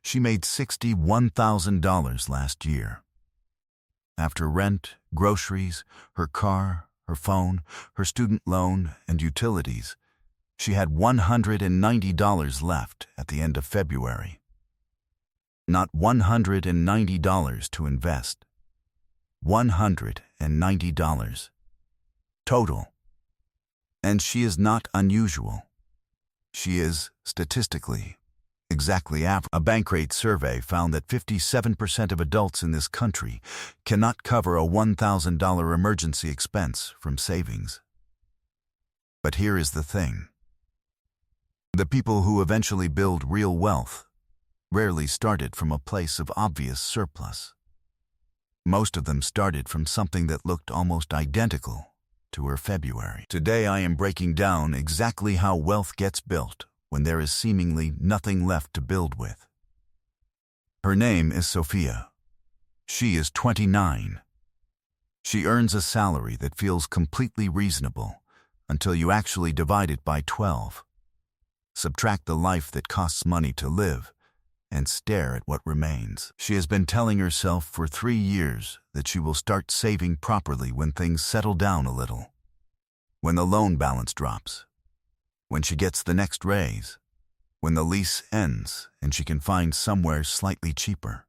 She made $61,000 last year. After rent, groceries, her car, her phone, her student loan, and utilities, she had $190 left at the end of February. Not $190 to invest. $190. Total. And she is not unusual. She is, statistically, exactly average. A Bankrate survey found that 57% of adults in this country cannot cover a $1,000 emergency expense from savings. But here is the thing. The people who eventually build real wealth rarely started from a place of obvious surplus. Most of them started from something that looked almost identical to her February. Today I am breaking down exactly how wealth gets built when there is seemingly nothing left to build with. Her name is Sophia. She is 29. She earns a salary that feels completely reasonable until you actually divide it by 12. Subtract the life that costs money to live and stare at what remains. She has been telling herself for 3 years that she will start saving properly when things settle down a little, when the loan balance drops, when she gets the next raise, when the lease ends and she can find somewhere slightly cheaper.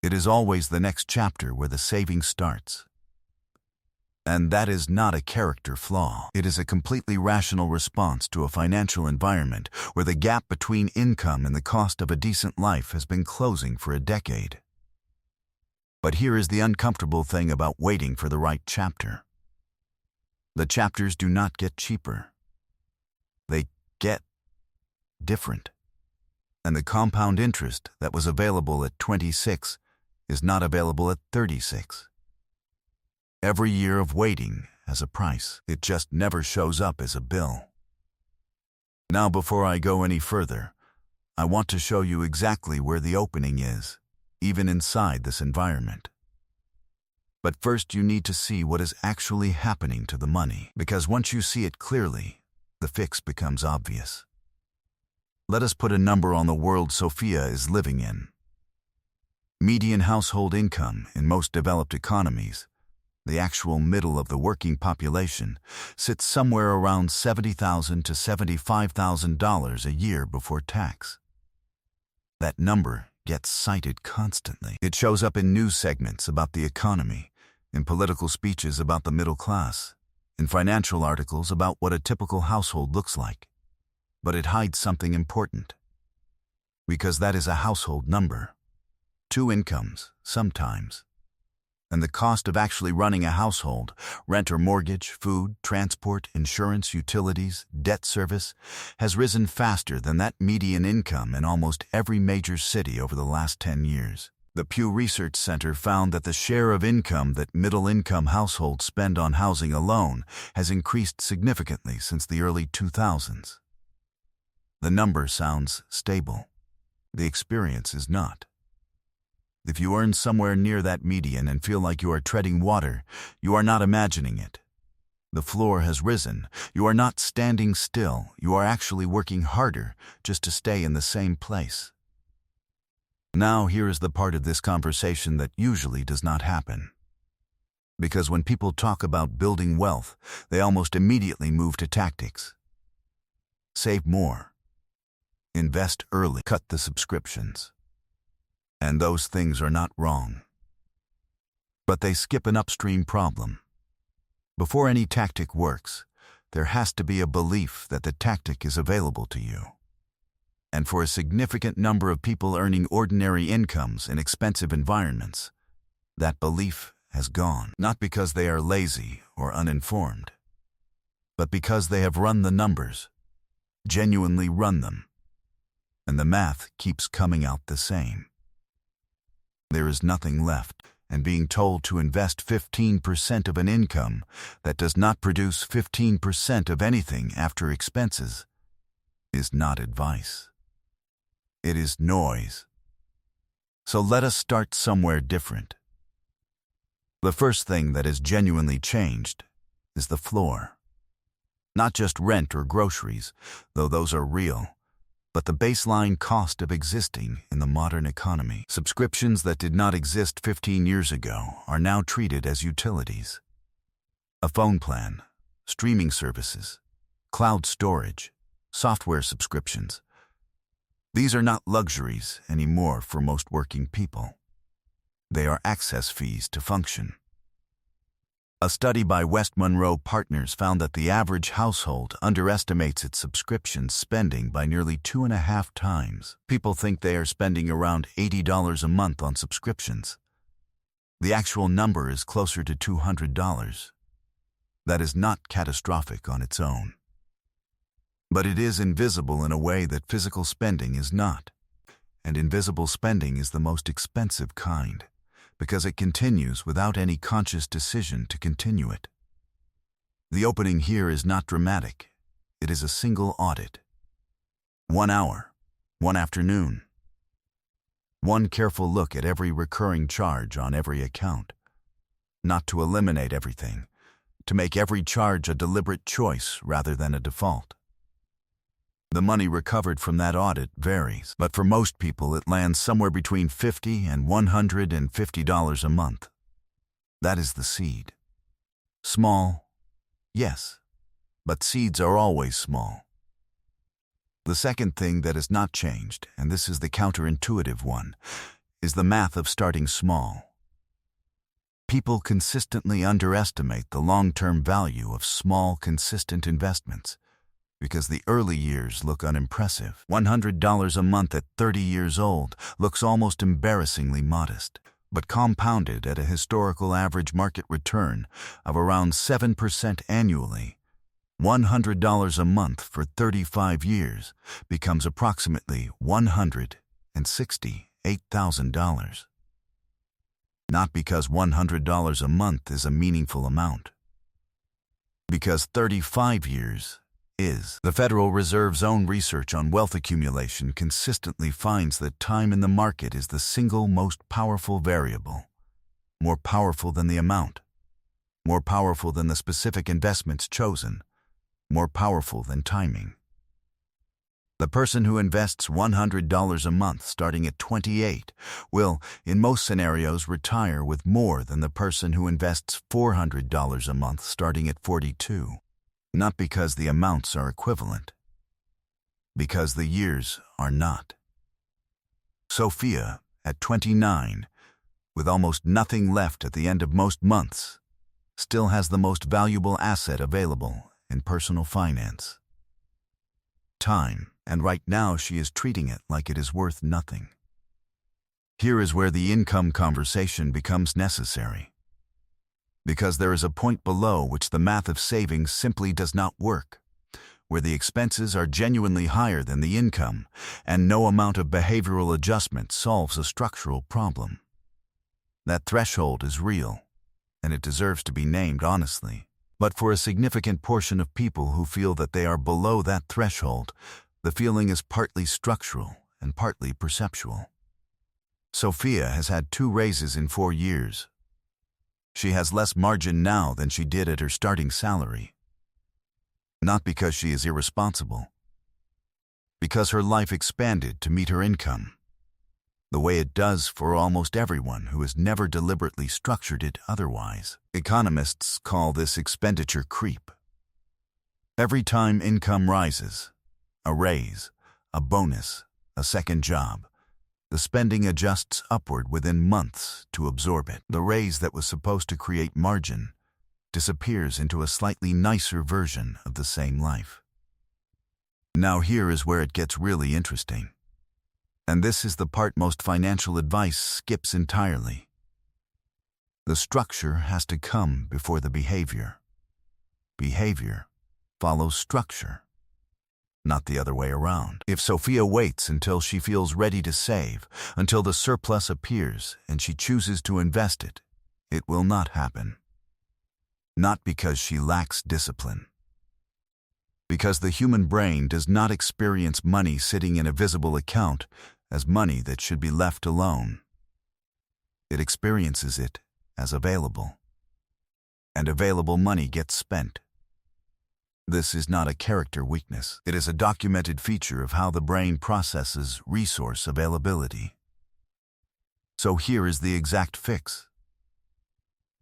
It is always the next chapter where the saving starts. And that is not a character flaw. It is a completely rational response to a financial environment where the gap between income and the cost of a decent life has been closing for a decade. But here is the uncomfortable thing about waiting for the right chapter. The chapters do not get cheaper. They get different. And the compound interest that was available at 26 is not available at 36. Every year of waiting has a price. It just never shows up as a bill. Now, before I go any further, I want to show you exactly where the opening is, even inside this environment. But first you need to see what is actually happening to the money, because once you see it clearly, the fix becomes obvious. Let us put a number on the world Sophia is living in. Median household income in most developed economies, the actual middle of the working population, sits somewhere around $70,000 to $75,000 a year before tax. That number gets cited constantly. It shows up in news segments about the economy, in political speeches about the middle class, in financial articles about what a typical household looks like. But it hides something important. Because that is a household number. 2 incomes, sometimes. And the cost of actually running a household, rent or mortgage, food, transport, insurance, utilities, debt service, has risen faster than that median income in almost every major city over the last 10 years. The Pew Research Center found that the share of income that middle-income households spend on housing alone has increased significantly since the early 2000s. The number sounds stable. The experience is not. If you earn somewhere near that median and feel like you are treading water, you are not imagining it. The floor has risen. You are not standing still. You are actually working harder just to stay in the same place. Now here is the part of this conversation that usually does not happen. Because when people talk about building wealth, they almost immediately move to tactics. Save more. Invest early. Cut the subscriptions. And those things are not wrong. But they skip an upstream problem. Before any tactic works, there has to be a belief that the tactic is available to you. And for a significant number of people earning ordinary incomes in expensive environments, that belief has gone. Not because they are lazy or uninformed, but because they have run the numbers, genuinely run them, and the math keeps coming out the same. There is nothing left, and being told to invest 15% of an income that does not produce 15% of anything after expenses is not advice. It is noise. So let us start somewhere different. The first thing that has genuinely changed is the floor. Not just rent or groceries, though those are real, but the baseline cost of existing in the modern economy. Subscriptions that did not exist 15 years ago are now treated as utilities. A phone plan, streaming services, cloud storage, software subscriptions. These are not luxuries anymore for most working people. They are access fees to function. A study by West Monroe Partners found that the average household underestimates its subscription spending by nearly 2.5 times. People think they are spending around $80 a month on subscriptions. The actual number is closer to $200. That is not catastrophic on its own. But it is invisible in a way that physical spending is not. And invisible spending is the most expensive kind, because it continues without any conscious decision to continue it. The opening here is not dramatic. It is a single audit. 1 hour, 1 afternoon. One careful look at every recurring charge on every account. Not to eliminate everything, to make every charge a deliberate choice rather than a default. The money recovered from that audit varies, but for most people it lands somewhere between $50 and $150 a month. That is the seed. Small, yes, but seeds are always small. The second thing that has not changed, and this is the counterintuitive one, is the math of starting small. People consistently underestimate the long-term value of small, consistent investments, because the early years look unimpressive. $100 a month at 30 years old looks almost embarrassingly modest, but compounded at a historical average market return of around 7% annually, $100 a month for 35 years becomes approximately $168,000. Not because $100 a month is a meaningful amount. Because 35 years is. The Federal Reserve's own research on wealth accumulation consistently finds that time in the market is the single most powerful variable. More powerful than the amount. More powerful than the specific investments chosen. More powerful than timing. The person who invests $100 a month starting at 28 will, in most scenarios, retire with more than the person who invests $400 a month starting at 42. Not because the amounts are equivalent. Because the years are not. Sophia, at 29, with almost nothing left at the end of most months, still has the most valuable asset available in personal finance. Time, and right now she is treating it like it is worth nothing. Here is where the income conversation becomes necessary. Because there is a point below which the math of savings simply does not work, where the expenses are genuinely higher than the income, and no amount of behavioral adjustment solves a structural problem. That threshold is real, and it deserves to be named honestly. But for a significant portion of people who feel that they are below that threshold, the feeling is partly structural and partly perceptual. Sophia has had 2 raises in 4 years. She has less margin now than she did at her starting salary. Not because she is irresponsible. Because her life expanded to meet her income. The way it does for almost everyone who has never deliberately structured it otherwise. Economists call this expenditure creep. Every time income rises, a raise, a bonus, a second job, the spending adjusts upward within months to absorb it. The raise that was supposed to create margin disappears into a slightly nicer version of the same life. Now here is where it gets really interesting. And this is the part most financial advice skips entirely. The structure has to come before the behavior. Behavior follows structure, not the other way around. If Sophia waits until she feels ready to save, until the surplus appears and she chooses to invest it, it will not happen. Not because she lacks discipline. Because the human brain does not experience money sitting in a visible account as money that should be left alone. It experiences it as available. And available money gets spent. This is not a character weakness. It is a documented feature of how the brain processes resource availability. So here is the exact fix.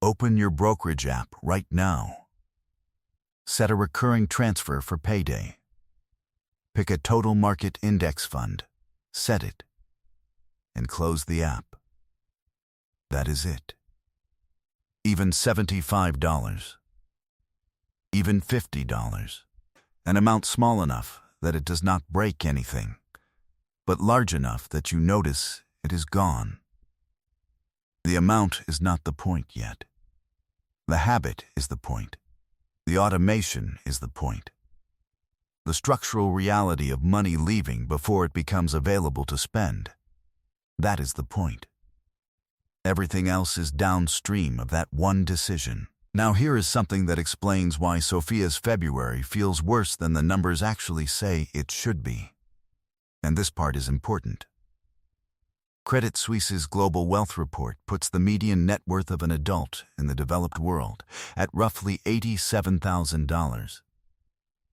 Open your brokerage app right now. Set a recurring transfer for payday. Pick a total market index fund, set it, and close the app. That is it. Even $75, even $50, an amount small enough that it does not break anything, but large enough that you notice it is gone. The amount is not the point yet. The habit is the point. The automation is the point. The structural reality of money leaving before it becomes available to spend. That is the point. Everything else is downstream of that one decision. Now here is something that explains why Sophia's February feels worse than the numbers actually say it should be. And this part is important. Credit Suisse's Global Wealth Report puts the median net worth of an adult in the developed world at roughly $87,000.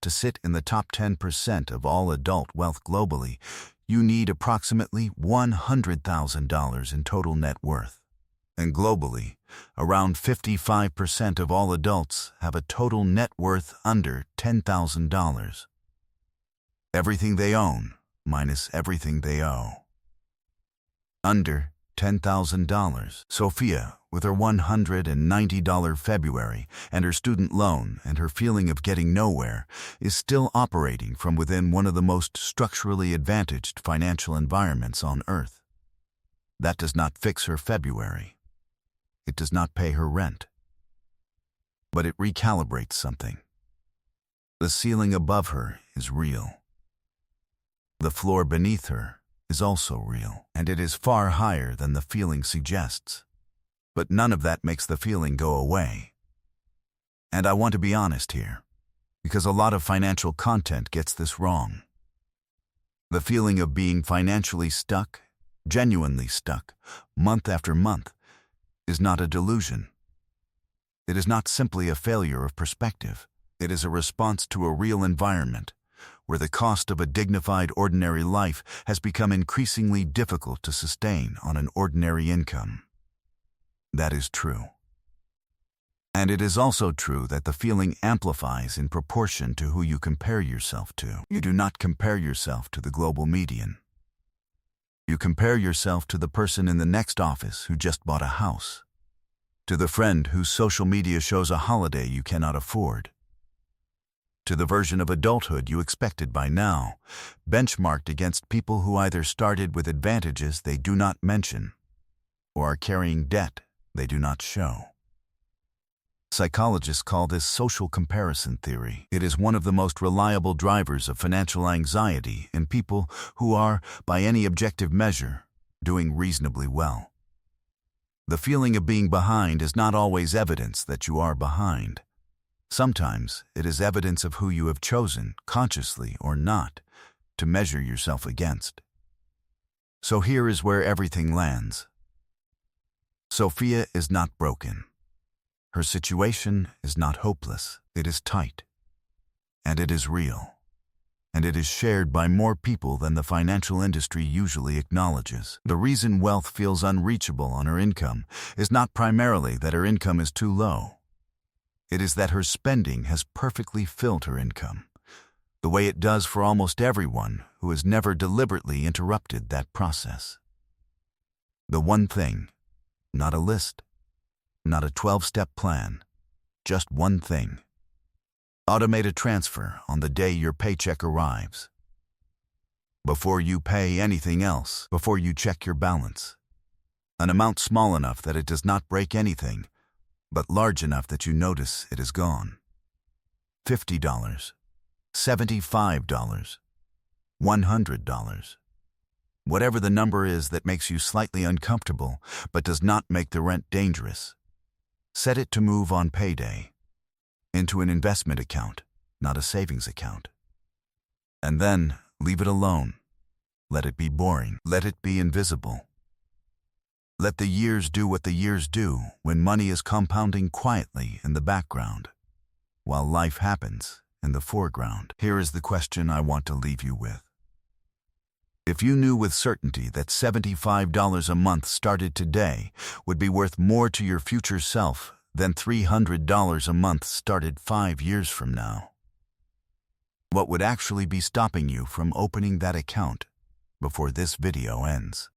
To sit in the top 10% of all adult wealth globally, you need approximately $100,000 in total net worth. And globally, around 55% of all adults have a total net worth under $10,000. Everything they own minus everything they owe. Under $10,000. Sophia, with her $190 February and her student loan and her feeling of getting nowhere, is still operating from within one of the most structurally advantaged financial environments on Earth. That does not fix her February. It does not pay her rent. But it recalibrates something. The ceiling above her is real. The floor beneath her is also real, and it is far higher than the feeling suggests. But none of that makes the feeling go away. And I want to be honest here, because a lot of financial content gets this wrong. The feeling of being financially stuck, genuinely stuck, month after month, is not a delusion. It is not simply a failure of perspective. It is a response to a real environment, where the cost of a dignified ordinary life has become increasingly difficult to sustain on an ordinary income. That is true. And it is also true that the feeling amplifies in proportion to who you compare yourself to. You do not compare yourself to the global median. You compare yourself to the person in the next office who just bought a house, to the friend whose social media shows a holiday you cannot afford, to the version of adulthood you expected by now, benchmarked against people who either started with advantages they do not mention or are carrying debt they do not show. Psychologists call this social comparison theory. It is one of the most reliable drivers of financial anxiety in people who are, by any objective measure, doing reasonably well. The feeling of being behind is not always evidence that you are behind. Sometimes it is evidence of who you have chosen, consciously or not, to measure yourself against. So here is where everything lands. Sophia is not broken. Her situation is not hopeless. It is tight. And it is real. And it is shared by more people than the financial industry usually acknowledges. The reason wealth feels unreachable on her income is not primarily that her income is too low. It is that her spending has perfectly filled her income, the way it does for almost everyone who has never deliberately interrupted that process. The one thing, not a list, not a 12-step plan, just one thing. Automate a transfer on the day your paycheck arrives. Before you pay anything else, before you check your balance. An amount small enough that it does not break anything, but large enough that you notice it is gone. $50, $75, $100. Whatever the number is that makes you slightly uncomfortable but does not make the rent dangerous. Set it to move on payday, into an investment account, not a savings account. And then leave it alone. Let it be boring. Let it be invisible. Let the years do what the years do when money is compounding quietly in the background, while life happens in the foreground. Here is the question I want to leave you with. If you knew with certainty that $75 a month started today would be worth more to your future self than $300 a month started 5 years from now, what would actually be stopping you from opening that account before this video ends?